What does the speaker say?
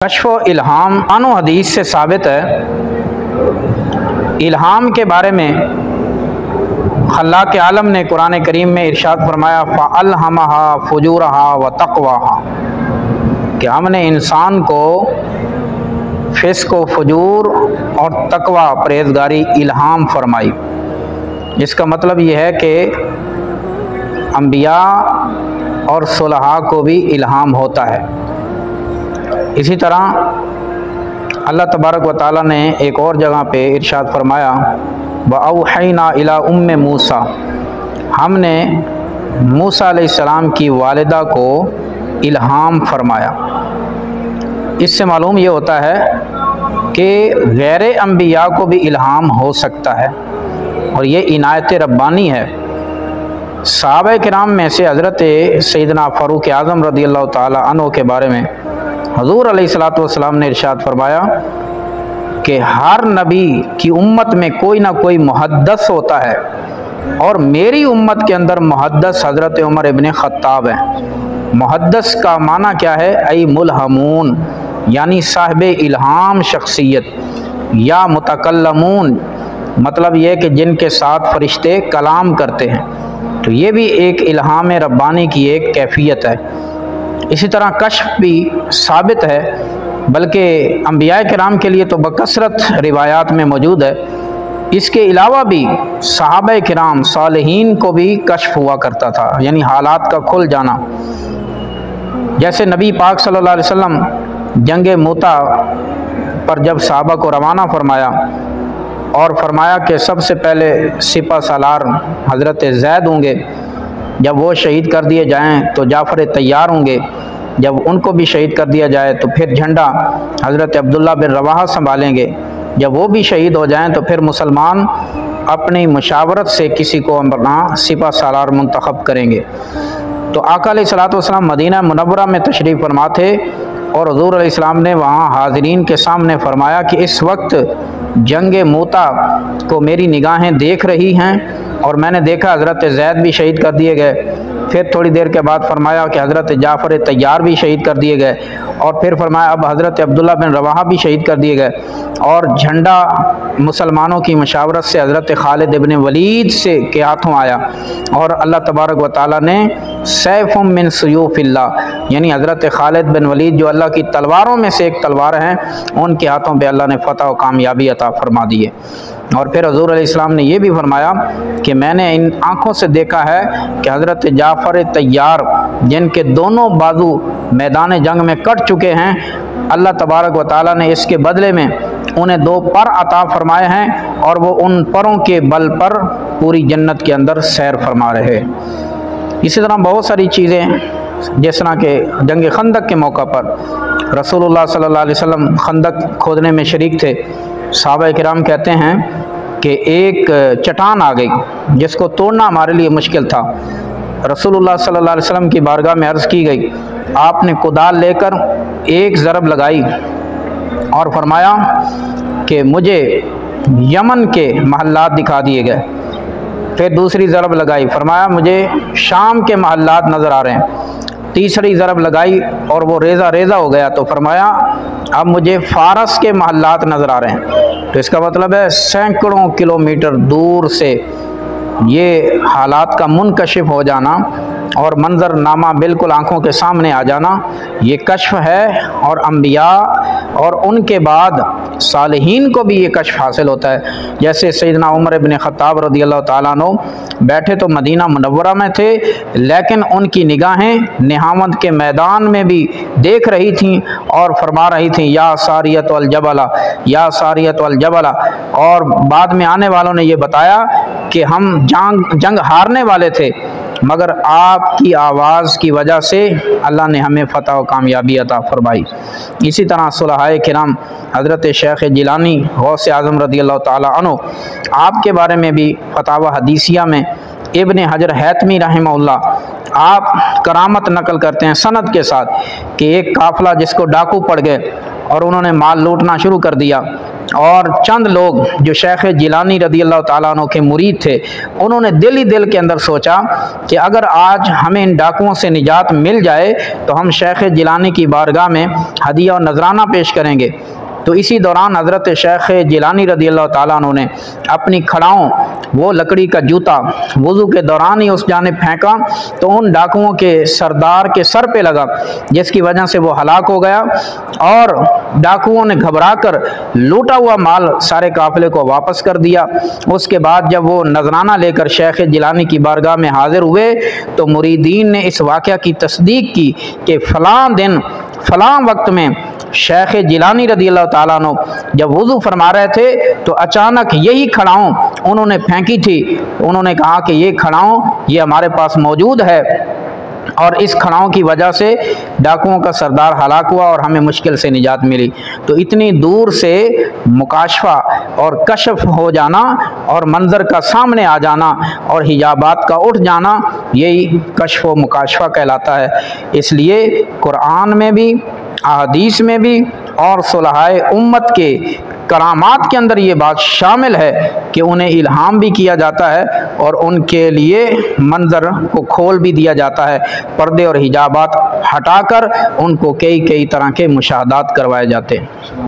कश्फ इल्हाम आनो हदीस से साबित है। इल्हाम के बारे में खल्लाक़ आलम ने कुरान करीम में इरशाद फरमाया फ़अल्हमहा फ़ुजूरहा व तक़वाहा, कि हमने इंसान को फ़िस्क़ व फ़ुजूर और तक़वा परहेज़गारी इल्हाम फरमाई। इसका मतलब यह है कि अंबिया और सुलहा को भी इल्हाम होता है। इसी तरह अल्लाह तबारक व तआला ने एक और जगह पे इरशाद फरमाया व औहैना इला उम्मे मूसा, हमने मूसा अलैहिस्सलाम की वालिदा को इल्हाम फरमाया। इससे मालूम ये होता है कि गैर अंबिया को भी इल्हाम हो सकता है और ये इनायत रब्बानी है। सहाबा किराम में से हज़रत सैयदना फ़ारूक आज़म रज़ियल्लाहु ताला अन्हु के बारे में हुज़ूर अलैहिस्सलातु वस्सलाम ने इरशाद फरमाया कि हर नबी की उम्मत में कोई ना कोई मुहद्दस होता है और मेरी उम्मत के अंदर मुहद्दस हज़रत उमर इब्न ख़त्ताब हैं। मुहद्दस का माना क्या है? ऐ मुल्हमून, यानी साहिब इल्हाम शख्सियत, या मुतकल्लमून, मतलब यह कि जिनके साथ फरिश्ते कलाम करते हैं। तो ये भी एक इल्हाम रब्बानी की एक कैफियत है। इसी तरह कश्फ भी साबित है, बल्कि अंबिया किराम के लिए तो बकसरत रिवायात में मौजूद है। इसके अलावा भी सहाबा किराम सालिहीन को भी कश्फ हुआ करता था, यानी हालात का खुल जाना। जैसे नबी पाक सल्लल्लाहु अलैहि वसल्लम जंग मूता पर जब सहाबा को रवाना फरमाया और फरमाया कि सबसे पहले सिपा सालार हज़रत ज़ैद होंगे, जब वो शहीद कर दिए जाएं तो जाफ़र तैयार होंगे, जब उनको भी शहीद कर दिया जाए तो फिर झंडा हज़रत अब्दुल्ला बिन रवाहा संभालेंगे, जब वो भी शहीद हो जाएं तो फिर मुसलमान अपनी मुशावरत से किसी को अपना सिपा सालार मुंतखब करेंगे। तो आका अलैहिस्सलातु वस्सलाम मदीना मुनव्वरा में तशरीफ़ फरमा थे और हुज़ूर अलैहिस्सलाम ने वहाँ हाज़रीन के सामने फरमाया कि इस वक्त जंग मूता को मेरी निगाहें देख रही हैं और मैंने देखा हज़रत ज़ैद भी शहीद कर दिए गए। फिर थोड़ी देर के बाद फरमाया कि हज़रत जाफ़र तैयार भी शहीद कर दिए गए और फिर फरमाया अब हज़रत अब्दुल्ला बिन रवाहा भी शहीद कर दिए गए और झंडा मुसलमानों की मशावरत से हज़रत खालिद इब्न वलीद से के हाथों आया और अल्लाह तबारक व तआला ने सैफ़ुम मिन सुयूफ़िल्लाह, यानी हज़रत खालिद बिन वलीद जो अल्लाह की तलवारों में से एक तलवार हैं, उनके हाथों पे अल्लाह ने फ़तह व कामयाबी अता फरमा दी है। और फिर हुज़ूर अलैहिस्सलाम ने यह भी फरमाया कि मैंने इन आँखों से देखा है कि हज़रत जाफ़र तैयार, जिनके दोनों बाजू मैदान जंग में कट चुके हैं, अल्लाह तबारक व तआला ने इसके बदले में उन्हें 2 पर अता फरमाए हैं और वो उन परों के बल पर पूरी जन्नत के अंदर सैर फरमा रहे। इसी तरह बहुत सारी चीज़ें, जिस तरह के जंग खंदक के मौका पर रसूलुल्लाह सल्लल्लाहु अलैहि वसल्लम खंदक खोदने में शरीक थे। सहाबा किराम कहते हैं कि एक चट्टान आ गई जिसको तोड़ना हमारे लिए मुश्किल था। रसूलुल्लाह सल्लल्लाहु अलैहि वसल्लम की बारगाह में अर्ज़ की गई, आपने कुदाल लेकर एक ज़रब लगाई और फरमाया कि मुझे यमन के महल्लात दिखा दिए गए। फिर दूसरी ज़रब लगाई, फरमाया मुझे शाम के महल्लात नज़र आ रहे हैं। तीसरी ज़रब लगाई और वो रेज़ा रेज़ा हो गया तो फरमाया अब मुझे फ़ारस के महल्लात नज़र आ रहे हैं। तो इसका मतलब है सैकड़ों किलोमीटर दूर से ये हालात का मुनकशिफ हो जाना और मंजरनामा बिल्कुल आँखों के सामने आ जाना, ये कश्फ है। और अंबिया और उनके बाद सालिहीन को भी ये कश्फ हासिल होता है। जैसे सैयदना उमर इब्न ख़त्ताब रज़ियल्लाहु ताला अन्हु बैठे तो मदीना मुनव्वरा में थे, लेकिन उनकी निगाहें निहामत के मैदान में भी देख रही थीं और फरमा रही थीं या सारियत वल जबला, या सारियत वल जबला। और बाद में आने वालों ने ये बताया कि हम जंग हारने वाले थे, मगर आपकी आवाज़ की वजह से अल्लाह ने हमें फ़तह व कामयाबी अता फरमाई। इसी तरह सुलहाए किराम हज़रत शेख जिलानी गौसे आज़म रज़ियल्लाहु ताला अन्हु, आपके बारे में भी फतावा हदीसिया में इब्न हजर हैतमी रहमहुल्लाह आप करामत नकल करते हैं सनद के साथ कि एक काफ़िला जिसको डाकू पड़ गए और उन्होंने माल लूटना शुरू कर दिया और चंद लोग जो शेख जिलानी रदी अल्लाह ताला अन्हु के मुरीद थे, उन्होंने दिल ही दिल के अंदर सोचा कि अगर आज हमें इन डाकुओं से निजात मिल जाए तो हम शेख जिलानी की बारगाह में हदिया और नजराना पेश करेंगे। तो इसी दौरान हज़रत शेख जिलानी रदी अल्लाह ताला अन्हु ने अपनी खड़ाओं, वो लकड़ी का जूता वुज़ू के दौरान ही उस जानिब फेंका तो उन डाकुओं के सरदार के सर पे लगा, जिसकी वजह से वो हलाक हो गया। और डाकुओं ने घबरा कर लूटा हुआ माल सारे काफ़िले को वापस कर दिया। उसके बाद जब वो नजराना लेकर शेख जिलानी की बारगाह में हाजिर हुए तो मुरीदीन ने इस वाक़या की तस्दीक की कि फ़लाँ दिन फ़लाँ वक्त में शेख जिलानी रदी अल्लाह ताला अन्हु जब वुज़ू फरमा रहे थे तो अचानक यही खड़ाऊँ उन्होंने फेंकी थी। उन्होंने कहा कि ये खड़ाऊँ ये हमारे पास मौजूद है और इस खड़ाओं की वजह से डाकुओं का सरदार हलाक हुआ और हमें मुश्किल से निजात मिली। तो इतनी दूर से मुकाशफा और कशफ हो जाना और मंजर का सामने आ जाना और हिजाबात का उठ जाना, यही कशफ व मुकाशफा कहलाता है। इसलिए कुरान में भी, अहदीस में भी और सुलहाए उम्मत के करामात के अंदर ये बात शामिल है कि उन्हें इल्हाम भी किया जाता है और उनके लिए मंजर को खोल भी दिया जाता है। पर्दे और हिजाबात हटाकर उनको कई कई तरह के मुशाहदात करवाए जाते हैं।